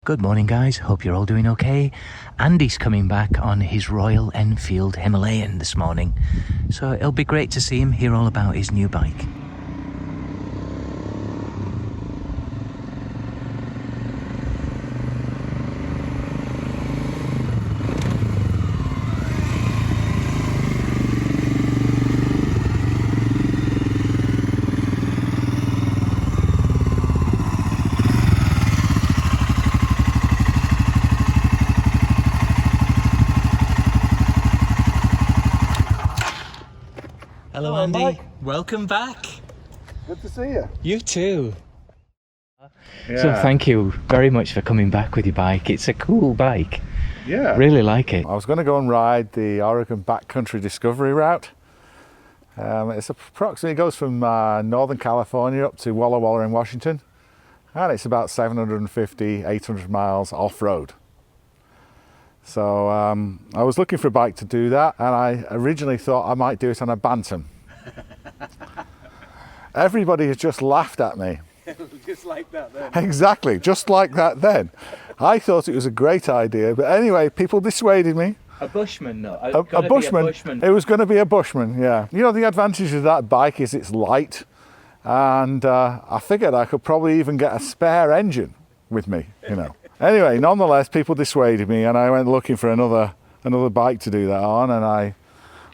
Good morning guys, hope you're all doing okay. Andy's coming back on his Royal Enfield Himalayan this morning, so it'll be great to see him, hear all about his new bike. Hello Andy, Mike. welcome back. Good to see you. You too. Yeah. So thank you very much for coming back with your bike. It's a cool bike. Yeah. Really like it. I was going to go and ride the Oregon Backcountry Discovery route. It's approximately, it goes from Northern California up to Walla Walla in Washington. And it's about 750, 800 miles off-road. So I was looking for a bike to do that, and I originally thought I might do it on a Bantam. Everybody has just laughed at me. Just like that then. Exactly, just like that then. I thought it was a great idea, but anyway, people dissuaded me. A Bushman though? A Bushman. It was going to be a Bushman, yeah. You know, the advantage of that bike is it's light, and I figured I could probably even get a spare engine with me, you know. Anyway, nonetheless, people dissuaded me, and I went looking for another bike to do that on, and I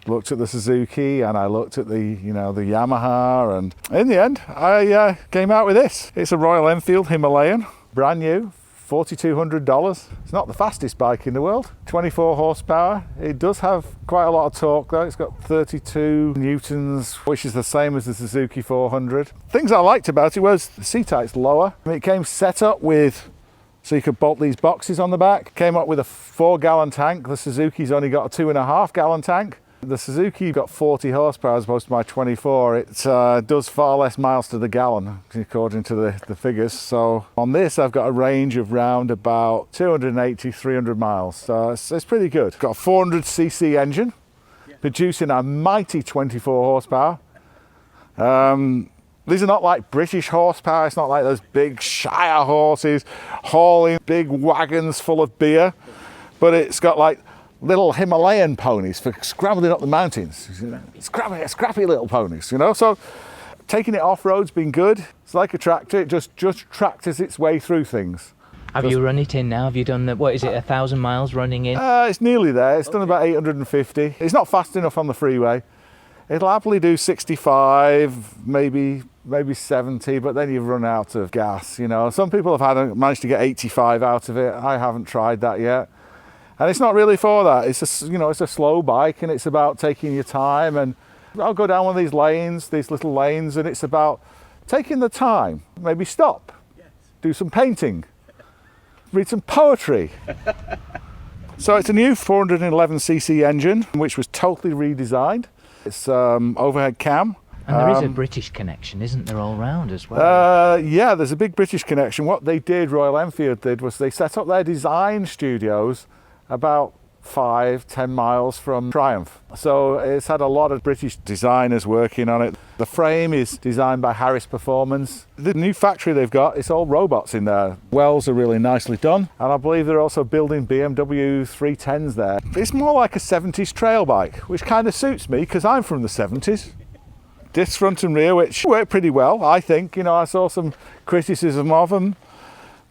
looked at the Suzuki, and I looked at the Yamaha, and in the end, I came out with this. It's a Royal Enfield Himalayan, brand new, $4,200. It's not the fastest bike in the world, 24 horsepower. It does have quite a lot of torque though. It's got 32 newtons, which is the same as the Suzuki 400. Things I liked about it was the seat height's lower. It came set up with, so you could bolt these boxes on the back. Came up with a 4-gallon tank. The Suzuki's only got a 2.5-gallon tank. The Suzuki got 40 horsepower as opposed to my 24. It does far less miles to the gallon, according to the figures. So on this, I've got a range of round about 280, 300 miles. So it's pretty good. Got a 400cc engine, producing a mighty 24 horsepower. These are not like British horsepower. It's not like those big Shire horses hauling big wagons full of beer. But it's got like little Himalayan ponies for scrambling up the mountains. Scrappy little ponies, you know. So taking it off-road's been good. It's like a tractor. It just tractors its way through things. Have you run it in now? Have you done, what is it, 1,000 miles running in? It's nearly there. It's done about 850. It's not fast enough on the freeway. It'll happily do 65, maybe 70, but then you've run out of gas, you know. Some people have managed to get 85 out of it. I haven't tried that yet. And it's not really for that. It's a slow bike, and it's about taking your time. And I'll go down one of these lanes, these little lanes, and it's about taking the time. Maybe stop, do some painting, read some poetry. So it's a new 411cc engine, which was totally redesigned. It's overhead cam. And there is a British connection, isn't there, all round as well? Yeah, there's a big British connection. What they did, Royal Enfield did, was they set up their design studios about 5-10 miles from Triumph. So it's had a lot of British designers working on it. The frame is designed by Harris Performance. The new factory they've got, it's all robots in there. Wells are really nicely done. And I believe they're also building BMW 310s there. It's more like a 70s trail bike, which kind of suits me because I'm from the 70s. Discs front and rear, which work pretty well, I think. You know, I saw some criticism of them.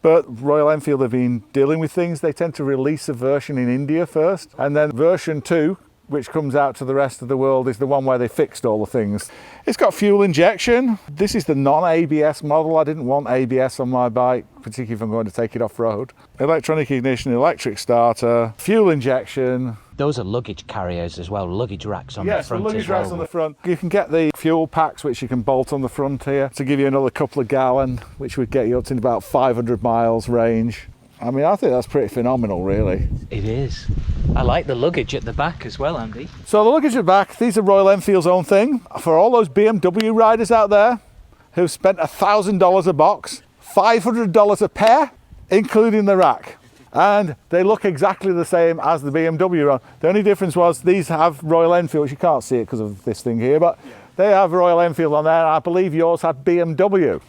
But Royal Enfield have been dealing with things. They tend to release a version in India first, and then version 2, which comes out to the rest of the world, is the one where they fixed all the things. It's got fuel injection. This is the non-ABS model. I didn't want ABS on my bike, particularly if I'm going to take it off-road. Electronic ignition, electric starter, fuel injection. Those are luggage carriers as well, luggage racks on the front luggage as well. racks on the front. You can get the fuel packs, which you can bolt on the front here to give you another couple of gallon, which would get you up to about 500 miles range. I mean, I think that's pretty phenomenal, really. It is. I like the luggage at the back as well, Andy. So the luggage at the back, these are Royal Enfield's own thing. For all those BMW riders out there who've spent $1,000 a box, $500 a pair, including the rack. And they look exactly the same as the BMW one. The only difference was these have Royal Enfield, which you can't see it because of this thing here, but they have Royal Enfield on there, and I believe yours had BMW.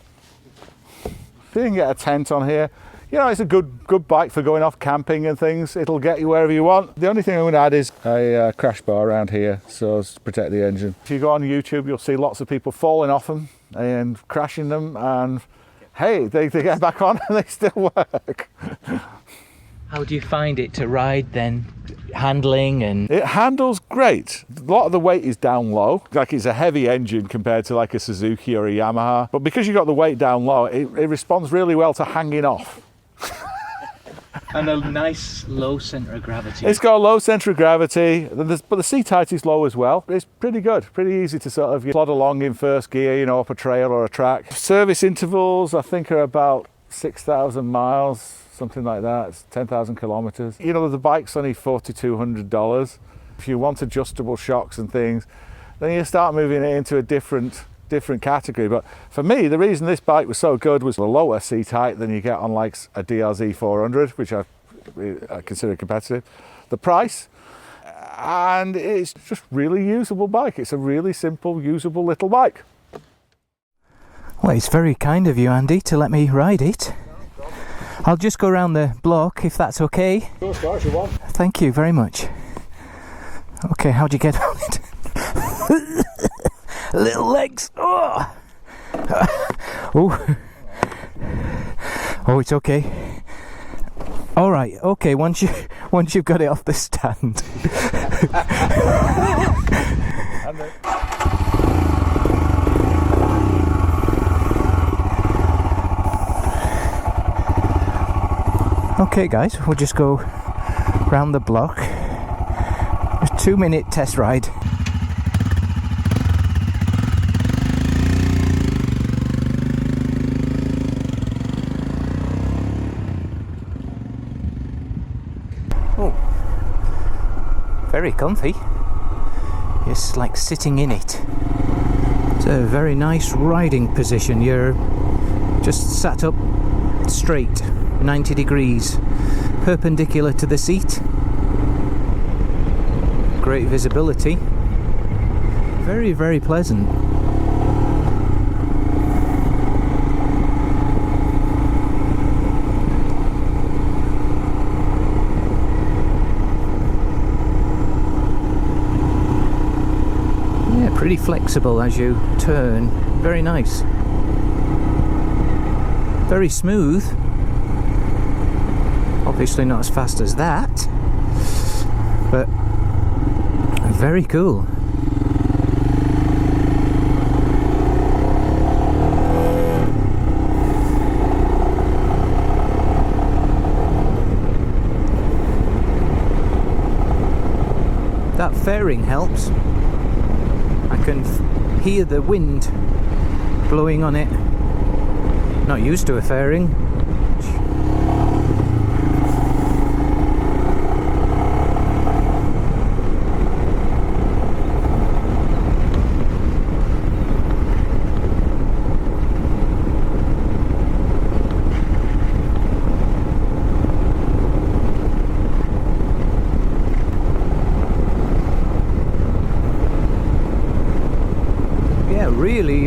If you can get a tent on here, you know, it's a good bike for going off camping and things. It'll get you wherever you want. The only thing I'm going to add is a crash bar around here, so as to protect the engine. If you go on YouTube, you'll see lots of people falling off them and crashing them, and hey, they get back on and they still work. How do you find it to ride then? Handling and... It handles great. A lot of the weight is down low. Like, it's a heavy engine compared to like a Suzuki or a Yamaha. But because you've got the weight down low, it responds really well to hanging off. And a nice low centre of gravity. It's got a low centre of gravity, but the seat height is low as well. It's pretty good, pretty easy to sort of plod along in first gear, you know, up a trail or a track. Service intervals, I think, are about 6,000 miles, something like that. It's 10,000 kilometres. You know, the bike's only $4,200. If you want adjustable shocks and things, then you start moving it into a different category. But for me, the reason this bike was so good was the lower seat height than you get on like a DRZ 400, which I consider competitive, the price, and it's just really usable bike. It's a really simple, usable little bike. Well, it's very kind of you, Andy, to let me ride it. I'll just go around the block if that's okay. Go as far as you want. Thank you very much. Okay, how'd you get on it? Little legs. Oh. Oh, it's okay. All right. Okay. Once you've got it off the stand. Okay, guys. We'll just go round the block. A 2-minute test ride. Very comfy. It's like sitting in it. It's a very nice riding position. You're just sat up straight, 90 degrees, perpendicular to the seat. Great visibility. Very, very pleasant. Pretty flexible as you turn. Very nice. Very smooth. Obviously not as fast as that, but very cool. That fairing helps. I can hear the wind blowing on it. Not used to a fairing.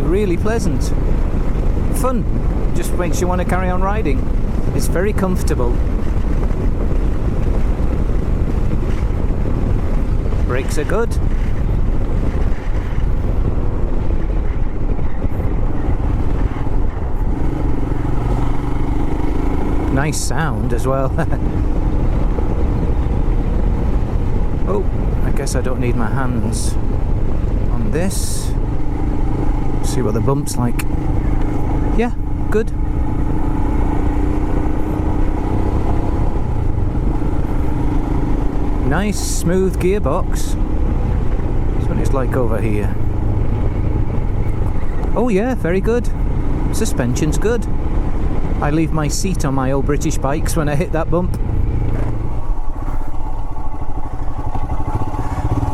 Really pleasant. Fun. Just makes you want to carry on riding. It's very comfortable. Brakes are good. Nice sound as well. Oh, I guess I don't need my hands on this. See what the bump's like. Yeah, good. Nice smooth gearbox. That's what it's like over here. Oh yeah, very good. Suspension's good. I leave my seat on my old British bikes when I hit that bump.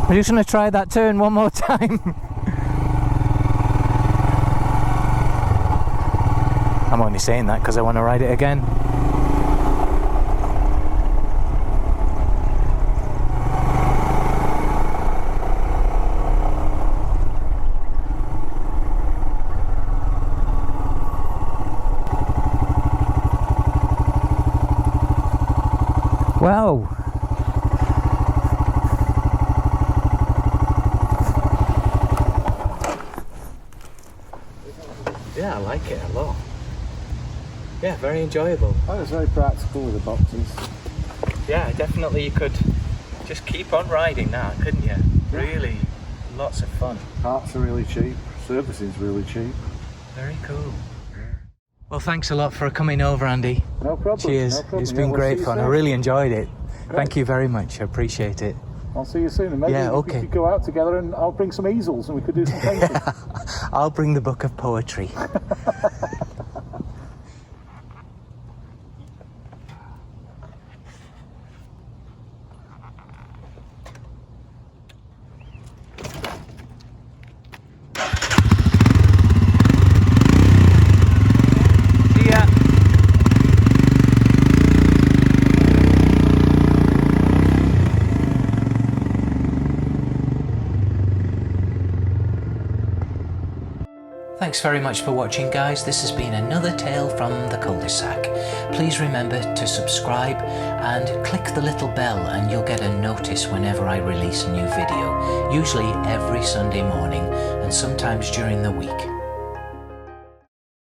I'm just going to try that turn one more time. I'm only saying that because I want to ride it again. Wow. Yeah, I like it a lot. Yeah, very enjoyable. That was very practical with the boxes. Yeah, definitely you could just keep on riding that, couldn't you? Really, lots of fun. Parts are really cheap, servicing's really cheap. Very cool. Well, thanks a lot for coming over, Andy. No problem. Cheers. No problem. It's Yeah, been we'll great see you fun. I soon. really enjoyed it. Great. Thank you very much. I appreciate it. I'll see you soon. And maybe Yeah, we okay. could go out together and I'll bring some easels and we could do some painting. I'll bring the book of poetry. See ya. Thanks very much for watching, guys. This has been another tale from the cul-de-sac. Please remember to subscribe and click the little bell and you'll get a notice whenever I release a new video, usually every Sunday morning and sometimes during the week.